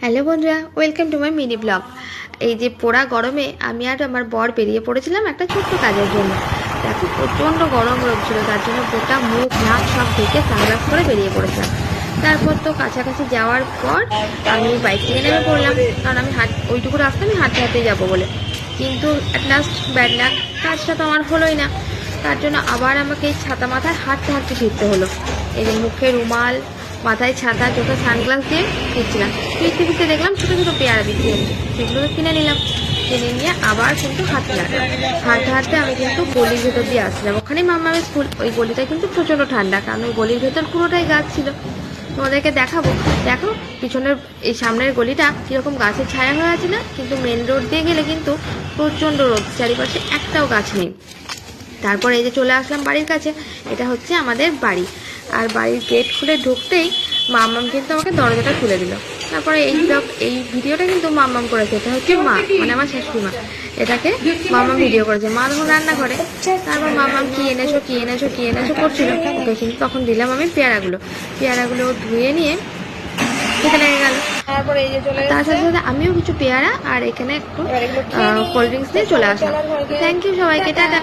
Hello বন্ধুরা, welcome to my mini blog. এই যে পোড়া গরমে আমি আর আমার বর বেরিয়ে পড়েছিলাম একটা ছোট্ট কাজের জন্য। দেখো প্রচণ্ড গরম রোদ ছিল, তার জন্য গোটা মুখ নাক সব ঢেকে সানগ্লাস করে বেরিয়ে পড়েছিলাম। তারপর তো কাছাকাছি যাওয়ার পর আমি বাইক থেকে নেমে পড়লাম, কারণ আমি ওইটুকু রাস্তা আমি হাঁটতে হাঁটতেই যাবো বলে। কিন্তু অ্যাট লাস্ট ব্যাড লাক, কাজটা তো আমার হলোই না। তার জন্য আবার আমাকে এই ছাতা মাথায় হাঁটতে হাঁটতে ফিরতে হলো। এই যে মুখে রুমাল, মাথায় ছাতা, চোখে সানগ্লাস দিয়ে ফিরছিলাম। ফিরতে ফিরতে দেখলাম ছোটো ছোটো পেয়ারা বিক্রি হচ্ছে, সেগুলো তো কিনে নিলাম। কিনে নিয়ে আবার কিন্তু হাঁটতে লাগলাম। হাঁটতে হাঁটতে আমি কিন্তু গলির ভেতর দিয়ে আসছিলাম, ওখানেই মামামের স্কুল। ওই গলিটা কিন্তু প্রচণ্ড ঠান্ডা, কারণ ওই গলির ভেতর পুরোটাই গাছ ছিল। তোমাদেরকে দেখাবো, দেখো পিছনের এই সামনের গলিটা কীরকম গাছের ছায়া হয়ে আছে না, কিন্তু মেন রোড দিয়ে গেলে কিন্তু প্রচণ্ড রোদ, চারিপাশে একটাও গাছ নেই। তারপর এই যে চলে আসলাম বাড়ির কাছে, এটা হচ্ছে আমাদের বাড়ি। আর বাড়ির গেট খুলে ঢুকতেই মাম্মাম কিন্তু আমাকে দরজাটা খুলে দিল। তারপরে এই ভিডিওটা কিন্তু মাম্মাম করেছে, এটা হচ্ছে মা, মানে আমার শাশুড়ি মা। এটাকে মাম্মাম ভিডিও করেছে, মা তখন রান্না করে। তারপর মাম্মাম কি এনেছো কি এনেছো কি এনেছো করছিল, ওকে কিন্তু তখন দিলাম আমি পেয়ারাগুলো ধুয়ে নিয়ে খেতে লেগে গেল। তারপরে এই যে তার সাথে সাথে আমিও কিছু পেয়ারা আর এখানে একটু কোল্ড ড্রিঙ্কস দিয়ে চলে আসলাম। থ্যাংক ইউ সবাইকে, টাটা।